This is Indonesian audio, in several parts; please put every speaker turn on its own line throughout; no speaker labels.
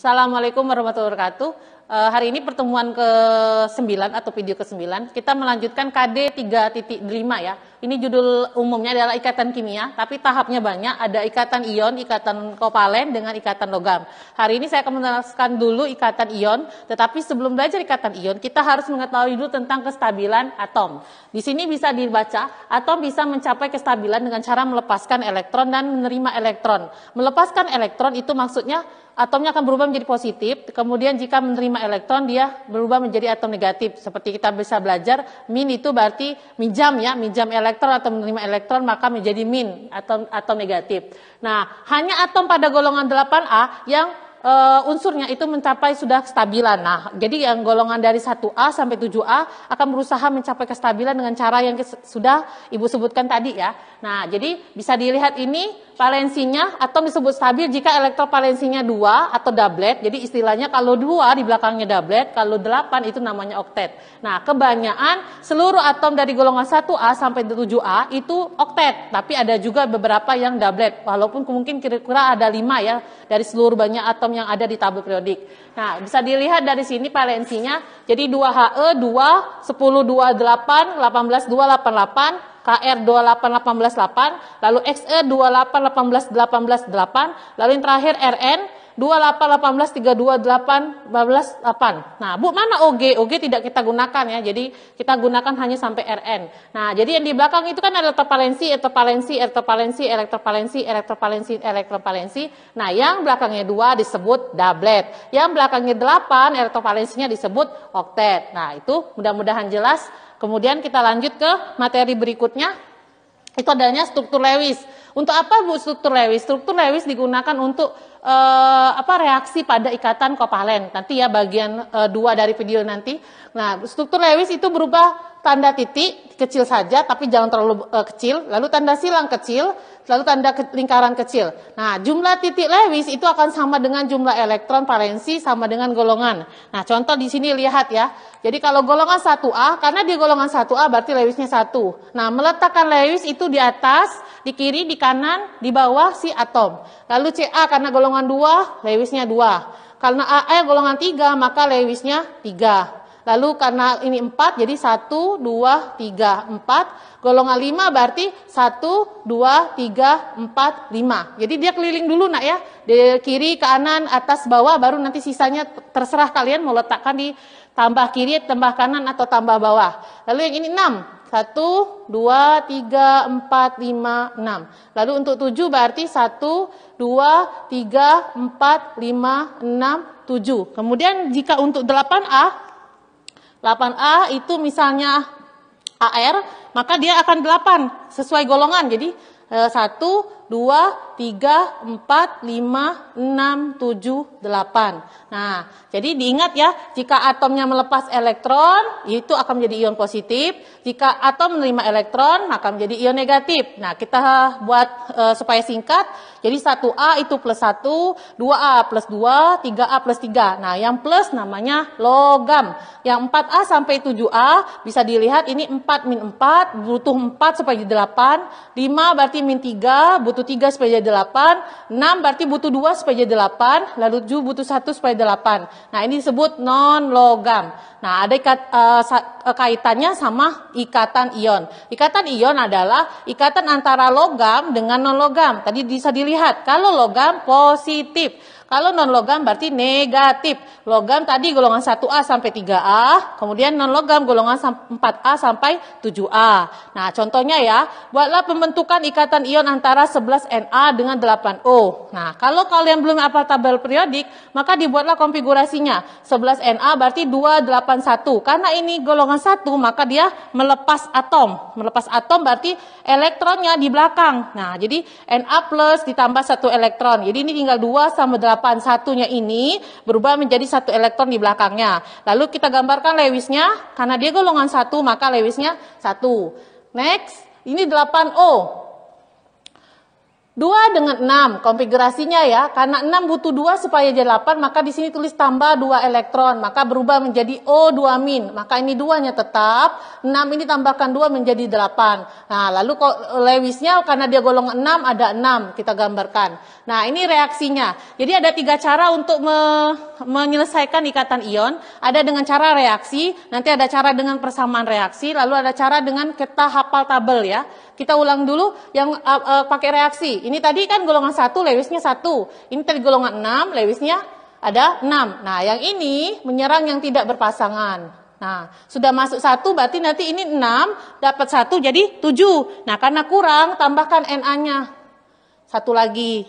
Assalamualaikum warahmatullahi wabarakatuh. Hari ini pertemuan ke-9 atau video ke-9. Kita melanjutkan KD 3.5 ya. Ini judul umumnya adalah ikatan kimia, tapi tahapnya banyak. Ada ikatan ion, ikatan kovalen dengan ikatan logam. Hari ini saya akan menjelaskan dulu ikatan ion, tetapi sebelum belajar ikatan ion, kita harus mengetahui dulu tentang kestabilan atom. Di sini bisa dibaca, atom bisa mencapai kestabilan dengan cara melepaskan elektron dan menerima elektron. Melepaskan elektron itu maksudnya atomnya akan berubah menjadi positif, kemudian jika menerima elektron dia berubah menjadi atom negatif. Seperti kita bisa belajar, min itu berarti minjam ya, minjam elektron atau menerima elektron maka menjadi min, atom negatif. Nah, hanya atom pada golongan 8A yang unsurnya itu mencapai sudah kestabilan. Nah, jadi yang golongan dari 1A sampai 7A akan berusaha mencapai kestabilan dengan cara yang sudah Ibu sebutkan tadi ya. Nah, jadi bisa dilihat ini valensinya atom disebut stabil jika elektrovalensinya 2 atau doublet. Jadi istilahnya kalau 2 di belakangnya doublet, kalau 8 itu namanya oktet. Nah, kebanyakan seluruh atom dari golongan 1A sampai 7A itu oktet, tapi ada juga beberapa yang doublet. Walaupun mungkin kira-kira ada 5 ya dari seluruh banyak atom yang ada di tabel periodik. Nah, bisa dilihat dari sini valensinya. Jadi 2He 2, 10 2 8, 18 2 88. KR 28 18 8, lalu XE 28 18 18 8, lalu yang terakhir RN 28 18 32 8 14 8. Nah, Bu, mana OG? OG tidak kita gunakan ya. Jadi kita gunakan hanya sampai RN. Nah, jadi yang di belakang itu kan ada elektrovalensi. Nah, yang belakangnya 2 disebut doublet. Yang belakangnya 8 elektrovalensinya disebut oktet. Nah, itu mudah-mudahan jelas. Kemudian kita lanjut ke materi berikutnya. Itu adanya struktur Lewis. Untuk apa Bu struktur Lewis? Struktur Lewis digunakan untuk reaksi pada ikatan kovalen. Nanti ya bagian 2 dari video nanti. Nah, struktur Lewis itu berubah tanda titik kecil saja tapi jangan terlalu kecil, lalu tanda silang kecil, lalu tanda lingkaran kecil. Nah, jumlah titik Lewis itu akan sama dengan jumlah elektron valensi sama dengan golongan. Nah, contoh di sini lihat ya. Jadi kalau golongan 1A, karena dia golongan 1A berarti Lewisnya 1. Nah, meletakkan Lewis itu di atas, di kiri, di kanan, di bawah si atom. Lalu CA karena golongan 2, Lewisnya 2. Karena AE golongan 3, maka Lewisnya 3. Lalu karena ini 4, jadi 1, 2, 3, 4. Golongan 5 berarti 1, 2, 3, 4, 5. Jadi dia keliling dulu nak ya. Di kiri, kanan, atas, bawah, baru nanti sisanya terserah kalian mau letakkan di tambah kiri, tambah kanan, atau tambah bawah. Lalu yang ini 6. 1, 2, 3, 4, 5, 6. Lalu untuk 7 berarti 1, 2, 3, 4, 5, 6, 7. Kemudian jika untuk 8A itu misalnya AR, maka dia akan 8 sesuai golongan. Jadi 1, 2, 3, 4, 5, 6, 7, 8. Nah, jadi diingat ya, jika atomnya melepas elektron, itu akan menjadi ion positif. Jika atom menerima elektron, maka menjadi ion negatif. Nah, kita buat supaya singkat. Jadi 1A itu plus 1, 2A plus 2, 3A plus 3. Nah, yang plus namanya logam. Yang 4A sampai 7A bisa dilihat ini 4 min 4, butuh 4 supaya jadi 8. 5 berarti min 3, butuh 3 supaya jadi 8. 6 berarti butuh 2 supaya jadi 8. Lalu 7 butuh 1 supaya 8. Nah, ini disebut non-logam. Nah, ada kaitannya sama ikatan ion. Ikatan ion adalah ikatan antara logam dengan non-logam. Tadi bisa dilihat, kalau logam positif. Kalau non-logam berarti negatif. Logam tadi golongan 1A sampai 3A, kemudian non-logam golongan 4A sampai 7A. Nah, contohnya ya, buatlah pembentukan ikatan ion antara 11Na dengan 8O. Nah, kalau kalian belum hafal tabel periodik, maka dibuatlah konfigurasinya. 11Na berarti 281. Karena ini golongan 1, maka dia melepas atom. Melepas atom berarti elektronnya di belakang. Nah, jadi Na plus ditambah 1 elektron. Jadi ini tinggal 2 sama 8. Satunya ini berubah menjadi 1 elektron di belakangnya. Lalu kita gambarkan Lewisnya. Karena dia golongan 1, maka Lewisnya 1. Next, ini 8O. 2 dengan 6, konfigurasinya ya, karena 6 butuh 2 supaya jadi 8, maka di sini tulis tambah 2 elektron, maka berubah menjadi O2-, maka ini 2-nya tetap, 6 ini tambahkan 2 menjadi 8. Nah, lalu Lewisnya karena dia golongan 6, ada 6, kita gambarkan. Nah, ini reaksinya. Jadi ada 3 cara untuk menyelesaikan ikatan ion, ada dengan cara reaksi, nanti ada cara dengan persamaan reaksi, lalu ada cara dengan kita hafal tabel ya. Kita ulang dulu yang pakai reaksi. Ini tadi kan golongan 1, Lewisnya 1. Ini tadi golongan 6, Lewisnya ada 6. Nah, yang ini menyerang yang tidak berpasangan. Nah, sudah masuk 1, berarti nanti ini 6, dapat 1 jadi 7. Nah, karena kurang, tambahkan Na-nya. 1 lagi.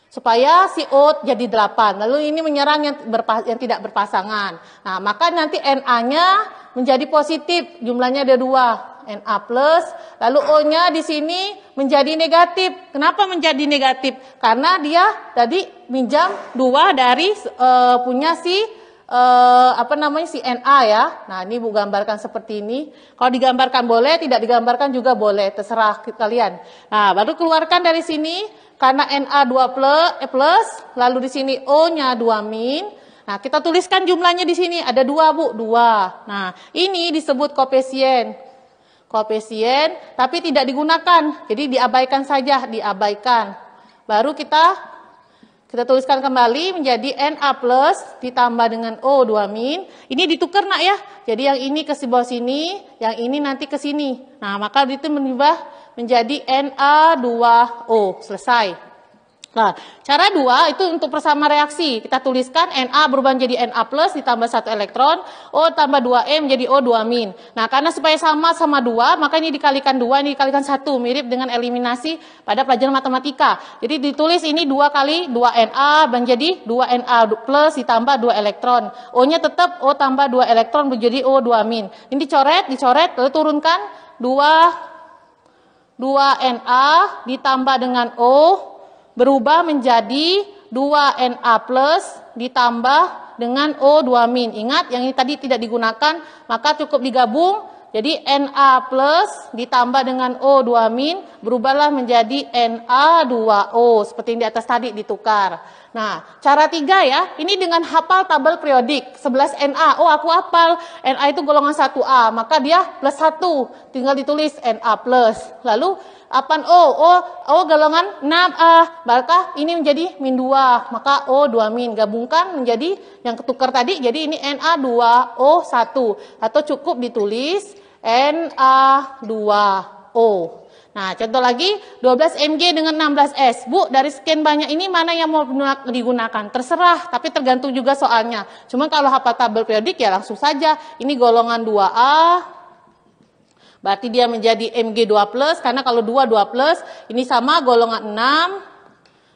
Supaya si O jadi 8. Lalu ini menyerang yang tidak berpasangan. Nah, maka nanti Na-nya menjadi positif. Jumlahnya ada 2. Na plus, lalu O-nya di sini menjadi negatif. Kenapa menjadi negatif? Karena dia tadi minjam 2 dari punya si si Na ya. Nah, ini Bu gambarkan seperti ini. Kalau digambarkan boleh, tidak digambarkan juga boleh, terserah kalian. Nah, baru keluarkan dari sini karena Na 2 plus, lalu di sini O-nya 2-. Nah, kita tuliskan jumlahnya di sini ada 2, Bu, 2. Nah, ini disebut koefisien. Koefisien, tapi tidak digunakan. Jadi diabaikan saja, diabaikan. Baru kita tuliskan kembali menjadi Na plus ditambah dengan O2-. Ini ditukar nak ya. Jadi yang ini ke bawah sini, yang ini nanti ke sini. Nah, maka itu menambah menjadi Na2O. Selesai. Nah, cara 2 itu untuk persamaan reaksi. Kita tuliskan Na berubah menjadi Na plus ditambah 1 elektron, O tambah 2E menjadi O2-. Nah, karena supaya sama 2, maka ini dikalikan 2, ini dikalikan 1. Mirip dengan eliminasi pada pelajaran matematika. Jadi ditulis ini 2 kali 2Na menjadi 2Na plus ditambah 2 elektron. O-nya tetap O tambah 2 elektron menjadi O2-. Ini dicoret, lalu turunkan 2Na ditambah dengan O berubah menjadi 2Na plus ditambah dengan O2-. Ingat, yang ini tadi tidak digunakan, maka cukup digabung. Jadi Na plus ditambah dengan O2- berubahlah menjadi Na2O. Seperti yang di atas tadi ditukar. Nah, cara 3 ya, ini dengan hafal tabel periodik. 11 Na, oh aku hafal, Na itu golongan 1A, maka dia plus 1. Tinggal ditulis Na plus. Lalu 8O, O golongan 6A, maka ini menjadi min 2, maka O2-. Gabungkan menjadi yang ketukar tadi, jadi ini Na2O1. Atau cukup ditulis Na2O. Nah, contoh lagi 12 Mg dengan 16S. Bu, dari sekian banyak ini mana yang mau digunakan? Terserah, tapi tergantung juga soalnya. Cuma kalau hafal tabel periodik ya langsung saja. Ini golongan 2A. Berarti dia menjadi Mg2+, karena kalau 2 2+, ini sama golongan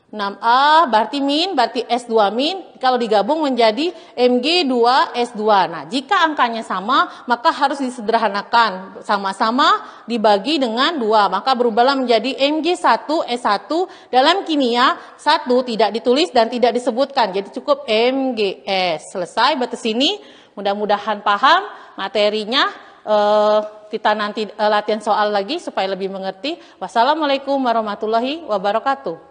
6A, berarti berarti S2-. Kalau digabung menjadi Mg2S2. Nah, jika angkanya sama, maka harus disederhanakan. Sama-sama dibagi dengan 2. Maka berubahlah menjadi Mg1S1. Dalam kimia, 1 tidak ditulis dan tidak disebutkan. Jadi cukup Mgs. Selesai, batas sini. Mudah-mudahan paham materinya. Kita nanti latihan soal lagi supaya lebih mengerti. Wassalamualaikum warahmatullahi wabarakatuh.